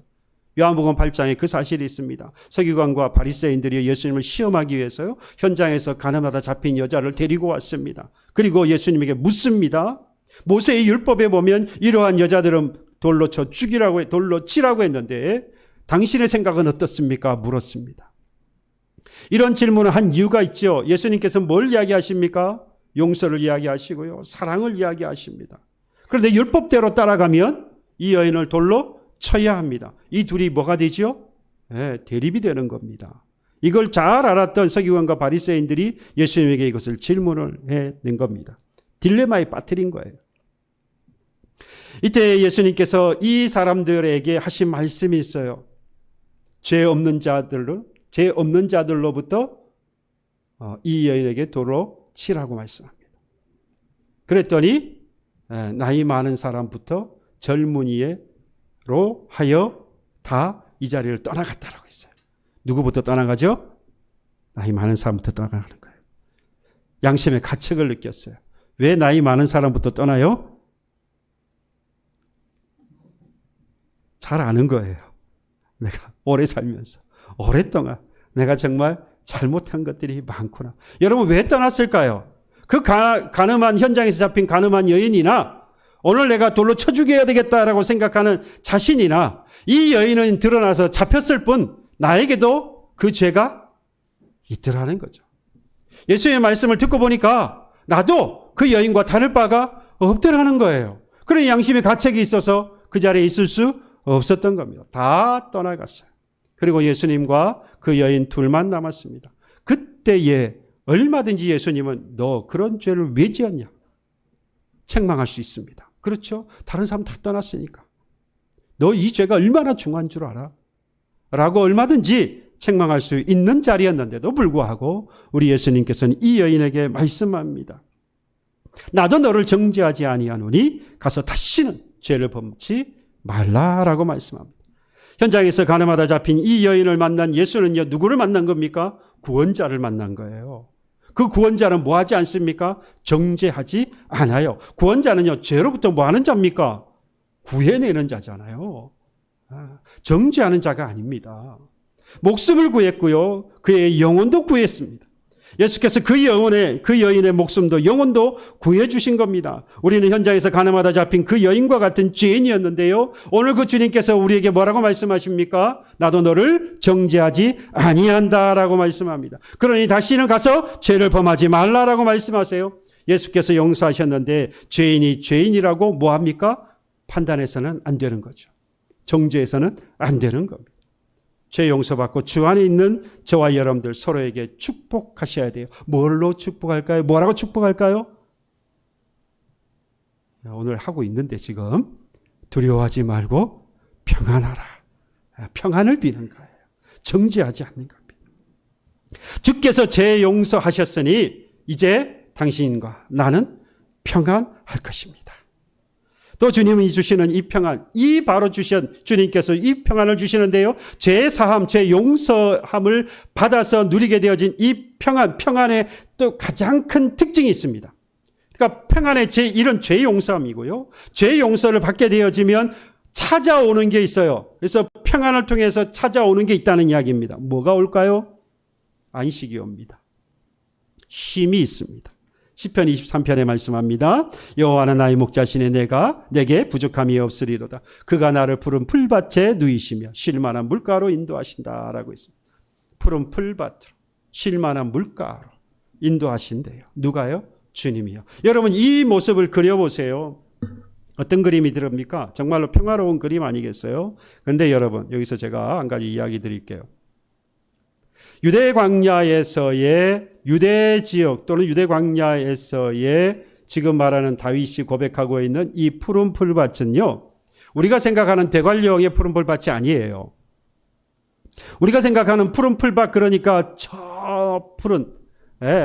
요한복음 8장에 그 사실이 있습니다. 서기관과 바리새인들이 예수님을 시험하기 위해서요, 현장에서 가늠하다 잡힌 여자를 데리고 왔습니다. 그리고 예수님에게 묻습니다. 모세의 율법에 보면 이러한 여자들은 돌로 쳐 죽이라고, 돌로 치라고 했는데 당신의 생각은 어떻습니까? 물었습니다. 이런 질문을 한 이유가 있죠. 예수님께서 뭘 이야기하십니까? 용서를 이야기하시고요, 사랑을 이야기하십니다. 그런데 율법대로 따라가면 이 여인을 돌로 쳐야 합니다. 이 둘이 뭐가 되죠? 네, 대립이 되는 겁니다. 이걸 잘 알았던 서기관과 바리새인들이 예수님에게 이것을 질문을 해낸 겁니다. 딜레마에 빠뜨린 거예요. 이때 예수님께서 이 사람들에게 하신 말씀이 있어요. 죄 없는 자들로부터 이 여인에게 돌로 치라고 말씀합니다. 그랬더니 나이 많은 사람부터 젊은이로 하여 다 이 자리를 떠나갔다라고 했어요. 누구부터 떠나가죠? 나이 많은 사람부터 떠나가는 거예요. 양심의 가책을 느꼈어요. 왜 나이 많은 사람부터 떠나요? 잘 아는 거예요. 내가 오래 살면서 오랫동안 내가 정말 잘못한 것들이 많구나. 여러분 왜 떠났을까요? 그 가늠한 현장에서 잡힌 가늠한 여인이나 오늘 내가 돌로 쳐 죽여야 되겠다라고 생각하는 자신이나 이 여인은 드러나서 잡혔을 뿐 나에게도 그 죄가 있더라는 거죠. 예수님의 말씀을 듣고 보니까 나도 그 여인과 다를 바가 없더라는 거예요. 그런 양심의 가책이 있어서 그 자리에 있을 수 없었던 겁니다. 다 떠나갔어요. 그리고 예수님과 그 여인 둘만 남았습니다. 그때에 얼마든지 예수님은 너 그런 죄를 왜 지었냐? 책망할 수 있습니다. 그렇죠? 다른 사람 다 떠났으니까. 너 이 죄가 얼마나 중요한 줄 알아? 라고 얼마든지 책망할 수 있는 자리였는데도 불구하고 우리 예수님께서는 이 여인에게 말씀합니다. 나도 너를 정죄하지 아니하노니 가서 다시는 죄를 범치 말라라고 말씀합니다. 현장에서 가늠하다 잡힌 이 여인을 만난 예수는요, 누구를 만난 겁니까? 구원자를 만난 거예요. 그 구원자는 뭐 하지 않습니까? 정죄하지 않아요. 구원자는요, 죄로부터 뭐 하는 자입니까? 구해내는 자잖아요. 정죄하는 자가 아닙니다. 목숨을 구했고요, 그의 영혼도 구했습니다. 예수께서 그 여인의 목숨도 영혼도 구해주신 겁니다. 우리는 현장에서 가늠하다 잡힌 그 여인과 같은 죄인이었는데요, 오늘 그 주님께서 우리에게 뭐라고 말씀하십니까? 나도 너를 정죄하지 아니한다라고 말씀합니다. 그러니 다시는 가서 죄를 범하지 말라라고 말씀하세요. 예수께서 용서하셨는데 죄인이 죄인이라고 뭐합니까? 판단해서는 안 되는 거죠. 정죄해서는 안 되는 겁니다. 죄 용서받고 주 안에 있는 저와 여러분들 서로에게 축복하셔야 돼요. 뭘로 축복할까요? 뭐라고 축복할까요? 오늘 하고 있는데 지금 두려워하지 말고 평안하라. 평안을 비는 거예요. 정죄하지 않는 겁니다. 주께서 죄 용서하셨으니 이제 당신과 나는 평안할 것입니다. 또 주님이 주시는 이 평안, 이 바로 주신 주님께서 이 평안을 주시는데요, 죄 사함, 죄 용서함을 받아서 누리게 되어진 이 평안의 또 가장 큰 특징이 있습니다. 그러니까 평안의 이런 죄 용서함이고요, 죄 용서를 받게 되어지면 찾아오는 게 있어요. 그래서 평안을 통해서 찾아오는 게 있다는 이야기입니다. 뭐가 올까요? 안식이 옵니다. 쉼이 있습니다. 시편 23편에 말씀합니다. 여호와는 나의 목자시니 내게 부족함이 없으리로다. 그가 나를 푸른 풀밭에 누이시며 쉴만한 물가로 인도하신다라고 있습니다. 푸른 풀밭으로 쉴만한 물가로 인도하신대요. 누가요? 주님이요. 여러분 이 모습을 그려보세요. 어떤 그림이 들습니까? 정말로 평화로운 그림 아니겠어요? 그런데 여러분 여기서 제가 한 가지 이야기 드릴게요. 유대 광야에서의 유대 지역 또는 유대 광야에서의 지금 말하는 다윗이 고백하고 있는 이 푸른 풀밭은요, 우리가 생각하는 대관령의 푸른 풀밭이 아니에요. 우리가 생각하는 푸른 풀밭, 그러니까 저 푸른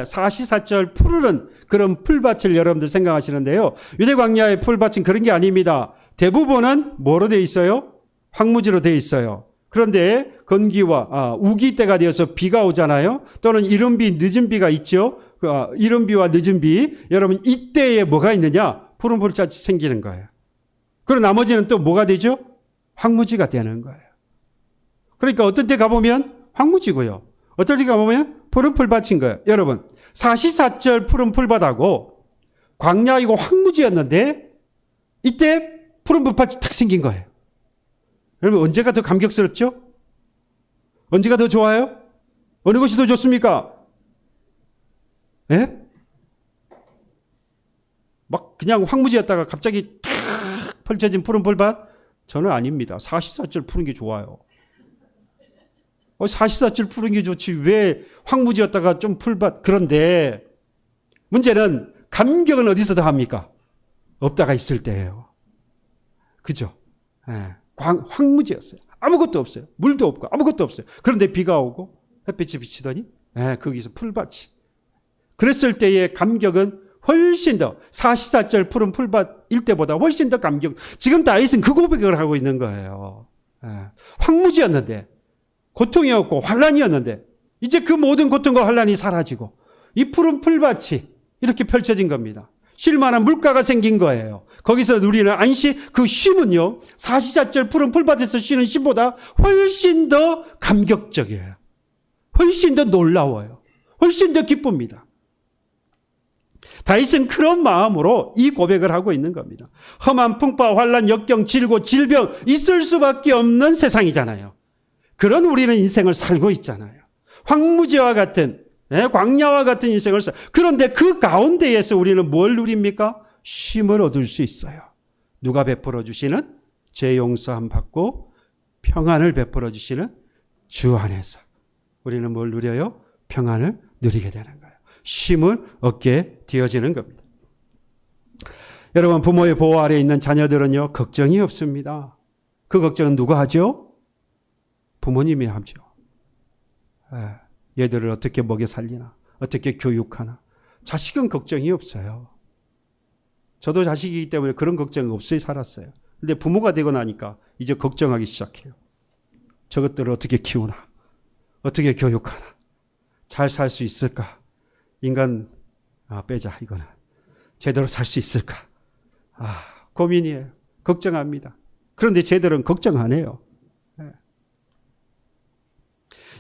사시사철 푸르른 그런 풀밭을 여러분들 생각하시는데요, 유대 광야의 풀밭은 그런 게 아닙니다. 대부분은 뭐로 되어 있어요? 황무지로 되어 있어요. 그런데 건기와 우기 때가 되어서 비가 오잖아요. 또는 이른 비, 늦은 비가 있죠. 이른 비와 늦은 비. 여러분 이때에 뭐가 있느냐? 푸른 풀밭이 생기는 거예요. 그리고 나머지는 또 뭐가 되죠? 황무지가 되는 거예요. 그러니까 어떤 때 가보면 황무지고요. 어떤 때 가보면 푸른 풀밭인 거예요. 여러분 사시사철 푸른 풀밭하고 광야이고 황무지였는데 이때 푸른 풀밭이 탁 생긴 거예요. 여러분 언제가 더 감격스럽죠? 언제가 더 좋아요? 어느 것이 더 좋습니까? 예? 막 그냥 황무지였다가 갑자기 탁 펼쳐진 푸른 풀밭? 저는 아닙니다. 사시사철 푸른 게 좋아요. 사시사철 푸른 게 좋지 왜 황무지였다가 좀 풀밭. 그런데 문제는 감격은 어디서 더 합니까? 없다가 있을 때예요. 그죠? 예. 황무지였어요. 아무것도 없어요. 물도 없고 아무것도 없어요. 그런데 비가 오고 햇빛이 비치더니 거기서 풀밭이. 그랬을 때의 감격은 훨씬 더 사시사철 푸른 풀밭일 때보다 훨씬 더 감격. 지금 다윗은 그 고백을 하고 있는 거예요. 황무지였는데 고통이었고 환란이었는데 이제 그 모든 고통과 환란이 사라지고 이 푸른 풀밭이 이렇게 펼쳐진 겁니다. 쉴만한 물가가 생긴 거예요. 거기서 누리는 안식, 그 쉼은요, 사시사철 푸른 풀밭에서 쉬는 쉼보다 훨씬 더 감격적이에요. 훨씬 더 놀라워요. 훨씬 더 기쁩니다. 다윗은 그런 마음으로 이 고백을 하고 있는 겁니다. 험한 풍파, 환란, 역경, 질고, 질병 있을 수밖에 없는 세상이잖아요. 그런 우리는 인생을 살고 있잖아요. 황무지와 같은 광야와 같은 인생을 그런데 그 가운데에서 우리는 뭘 누립니까? 쉼을 얻을 수 있어요. 누가 베풀어 주시는 죄 용서함 받고 평안을 베풀어 주시는 주 안에서 우리는 뭘 누려요? 평안을 누리게 되는 거예요. 쉼을 얻게 되어지는 겁니다. 여러분 부모의 보호 아래 있는 자녀들은요 걱정이 없습니다. 그 걱정은 누가 하죠? 부모님이 하죠. 얘들을 어떻게 먹여 살리나, 어떻게 교육하나. 자식은 걱정이 없어요. 저도 자식이기 때문에 그런 걱정 없이 살았어요. 근데 부모가 되고 나니까 이제 걱정하기 시작해요. 저것들을 어떻게 키우나, 어떻게 교육하나, 잘 살 수 있을까? 인간 빼자 이거는. 제대로 살 수 있을까? 고민이에요. 걱정합니다. 그런데 쟤들은 걱정 안 해요.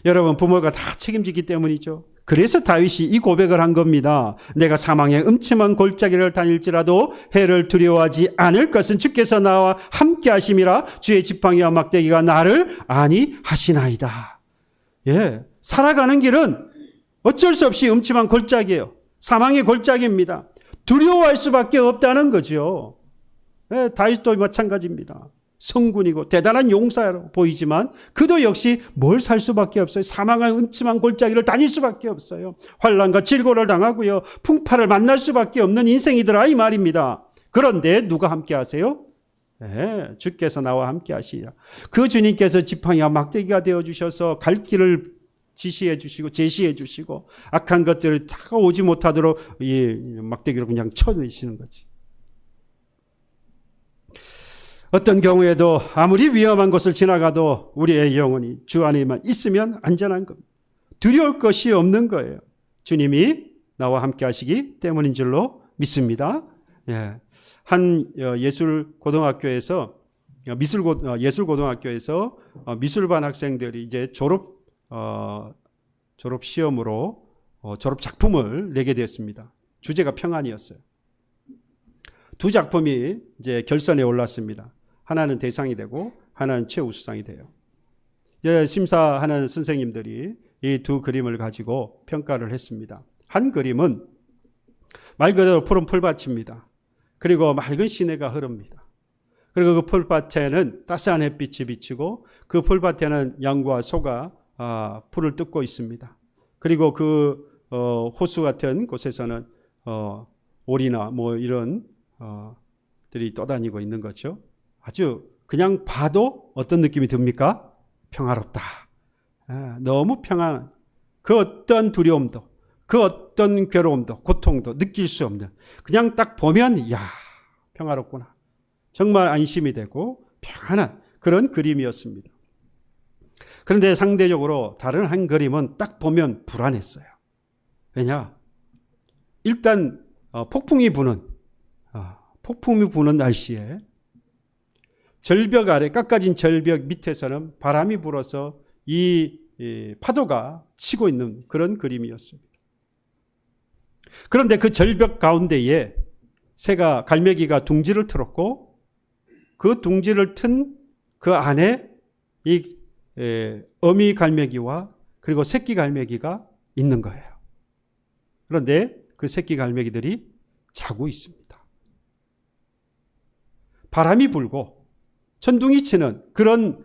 여러분 부모가 다 책임지기 때문이죠. 그래서 다윗이 이 고백을 한 겁니다. 내가 사망의 음침한 골짜기를 다닐지라도 해를 두려워하지 않을 것은 주께서 나와 함께 하심이라. 주의 지팡이와 막대기가 나를 안위하시나이다. 살아가는 길은 어쩔 수 없이 음침한 골짜기예요. 사망의 골짜기입니다. 두려워할 수밖에 없다는 거죠. 다윗도 마찬가지입니다. 성군이고 대단한 용사로 보이지만 그도 역시 뭘 살 수밖에 없어요. 사망한 음침한 골짜기를 다닐 수밖에 없어요. 환난과 질고를 당하고요. 풍파를 만날 수밖에 없는 인생이더라 이 말입니다. 그런데 누가 함께 하세요? 주께서 나와 함께 하시리라. 그 주님께서 지팡이와 막대기가 되어주셔서 갈 길을 지시해 주시고 제시해 주시고 악한 것들을 다가오지 못하도록 이 막대기로 그냥 쳐내시는 거지. 어떤 경우에도 아무리 위험한 곳을 지나가도 우리의 영혼이 주 안에만 있으면 안전한 겁니다. 두려울 것이 없는 거예요. 주님이 나와 함께 하시기 때문인 줄로 믿습니다. 한 예술고등학교에서 미술반 학생들이 이제 졸업 시험으로 졸업 작품을 내게 되었습니다. 주제가 평안이었어요. 두 작품이 이제 결선에 올랐습니다. 하나는 대상이 되고 하나는 최우수상이 돼요. 심사하는 선생님들이 이 두 그림을 가지고 평가를 했습니다. 한 그림은 말 그대로 푸른 풀밭입니다. 그리고 맑은 시내가 흐릅니다. 그리고 그 풀밭에는 따스한 햇빛이 비치고 그 풀밭에는 양과 소가 풀을 뜯고 있습니다. 그리고 그 호수 같은 곳에서는 오리나 뭐 이런 들이 떠다니고 있는 거죠. 아주 그냥 봐도 어떤 느낌이 듭니까? 평화롭다. 너무 평안한 그 어떤 두려움도 그 어떤 괴로움도 고통도 느낄 수 없는 그냥 딱 보면 이야 평화롭구나. 정말 안심이 되고 평안한 그런 그림이었습니다. 그런데 상대적으로 다른 한 그림은 딱 보면 불안했어요. 왜냐? 일단 폭풍이 부는 날씨에 절벽 아래 깎아진 절벽 밑에서는 바람이 불어서 이 파도가 치고 있는 그런 그림이었습니다. 그런데 그 절벽 가운데에 갈매기가 둥지를 틀었고 그 둥지를 튼 그 안에 이 어미 갈매기와 그리고 새끼 갈매기가 있는 거예요. 그런데 그 새끼 갈매기들이 자고 있습니다. 바람이 불고 천둥이 치는 그런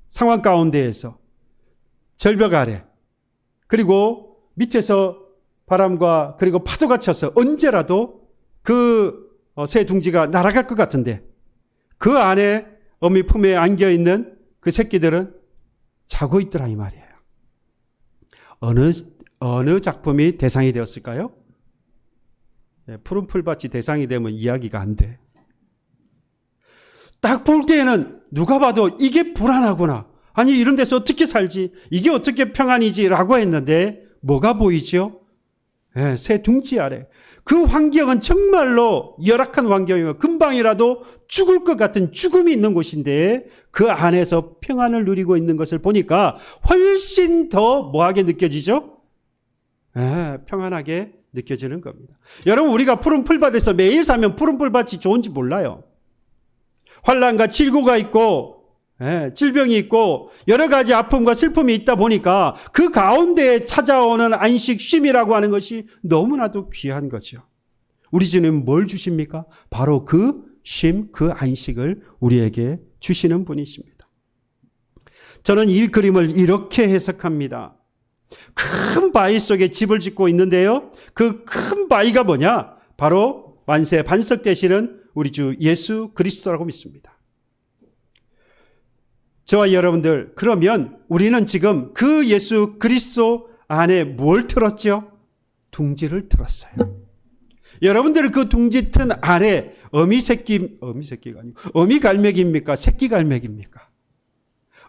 상황 가운데에서 절벽 아래 그리고 밑에서 바람과 그리고 파도가 쳐서 언제라도 그 새 둥지가 날아갈 것 같은데 그 안에 어미 품에 안겨 있는 그 새끼들은 자고 있더라 이 말이에요. 어느 작품이 대상이 되었을까요? 푸른 풀밭이 대상이 되면 이야기가 안 돼. 딱 볼 때에는 누가 봐도 이게 불안하구나. 아니 이런 데서 어떻게 살지? 이게 어떻게 평안이지? 라고 했는데 뭐가 보이죠? 새 둥지 아래. 그 환경은 정말로 열악한 환경이고 금방이라도 죽을 것 같은 죽음이 있는 곳인데 그 안에서 평안을 누리고 있는 것을 보니까 훨씬 더 뭐하게 느껴지죠? 평안하게 느껴지는 겁니다. 여러분 우리가 푸른 풀밭에서 매일 살면 푸른 풀밭이 좋은지 몰라요. 환난과 질고가 있고 질병이 있고 여러 가지 아픔과 슬픔이 있다 보니까 그 가운데에 찾아오는 안식 쉼이라고 하는 것이 너무나도 귀한 거죠. 우리 주님은 뭘 주십니까? 바로 그 쉼, 그 안식을 우리에게 주시는 분이십니다. 저는 이 그림을 이렇게 해석합니다. 큰 바위 속에 집을 짓고 있는데요. 그 큰 바위가 뭐냐? 바로 만세 반석 되시는 우리 주 예수 그리스도라고 믿습니다. 저와 여러분들, 그러면 우리는 지금 그 예수 그리스도 안에 뭘 틀었죠? 둥지를 틀었어요. 여러분들은 그 둥지 튼 안에 어미 갈매기입니까? 새끼 갈매기입니까?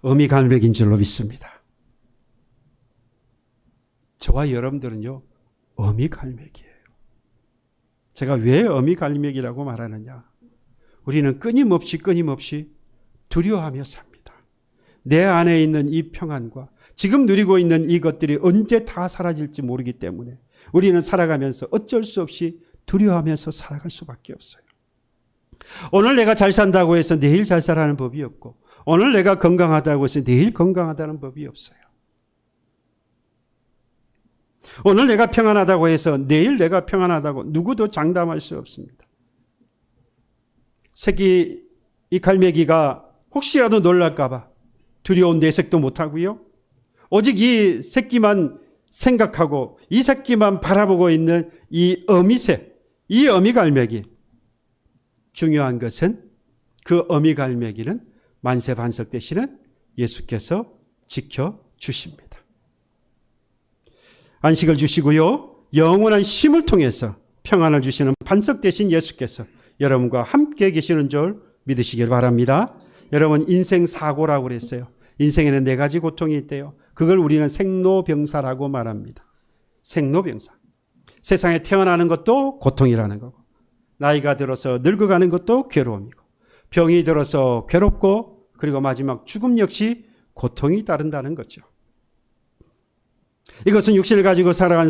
어미 갈매기인 줄로 믿습니다. 저와 여러분들은요, 어미 갈매기예요. 제가 왜 어미 갈매기라고 말하느냐? 우리는 끊임없이 두려워하며 삽니다. 내 안에 있는 이 평안과 지금 누리고 있는 이것들이 언제 다 사라질지 모르기 때문에 우리는 살아가면서 어쩔 수 없이 두려워하면서 살아갈 수밖에 없어요. 오늘 내가 잘 산다고 해서 내일 잘 살아가는 법이 없고 오늘 내가 건강하다고 해서 내일 건강하다는 법이 없어요. 오늘 내가 평안하다고 해서 내일 내가 평안하다고 누구도 장담할 수 없습니다. 새끼 이 갈매기가 혹시라도 놀랄까 봐 두려운 내색도 못하고요. 오직 이 새끼만 생각하고 이 새끼만 바라보고 있는 이 어미새, 이 어미 갈매기. 중요한 것은 그 어미 갈매기는 만세 반석 되시는 예수께서 지켜주십니다. 안식을 주시고요. 영원한 쉼을 통해서 평안을 주시는 반석 되신 예수께서 여러분과 함께 계시는 줄 믿으시길 바랍니다. 여러분 인생 사고라고 그랬어요. 인생에는 4가지 고통이 있대요. 그걸 우리는 생로병사라고 말합니다. 생로병사. 세상에 태어나는 것도 고통이라는 거고 나이가 들어서 늙어가는 것도 괴로움이고 병이 들어서 괴롭고 그리고 마지막 죽음 역시 고통이 따른다는 거죠. 이것은 육신을 가지고 살아가는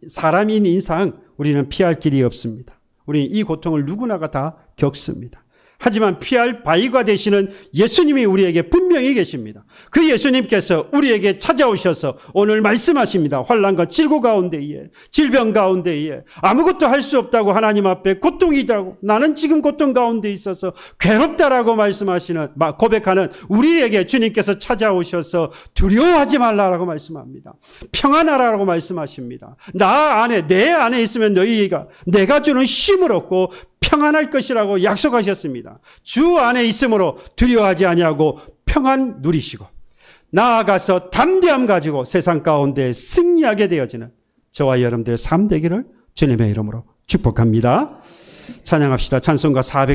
사람인 인상 우리는 피할 길이 없습니다. 우리는 이 고통을 누구나가 다 겪습니다. 하지만 피할 바위가 되시는 예수님이 우리에게 분명히 계십니다. 그 예수님께서 우리에게 찾아오셔서 오늘 말씀하십니다. 환난과 질고 가운데에 질병 가운데에 아무것도 할 수 없다고 하나님 앞에 고통이라고 나는 지금 고통 가운데 있어서 괴롭다라고 말씀하시는 고백하는 우리에게 주님께서 찾아오셔서 두려워하지 말라라고 말씀합니다. 평안하라고 말씀하십니다. 내 안에 있으면 너희가 내가 주는 쉼을 얻고 평안할 것이라고 약속하셨습니다. 주 안에 있으므로 두려워하지 아니하고 평안 누리시고 나아가서 담대함 가지고 세상 가운데 승리하게 되어지는 저와 여러분들의 삶 되기를 주님의 이름으로 축복합니다. 찬양합시다. 찬송가 410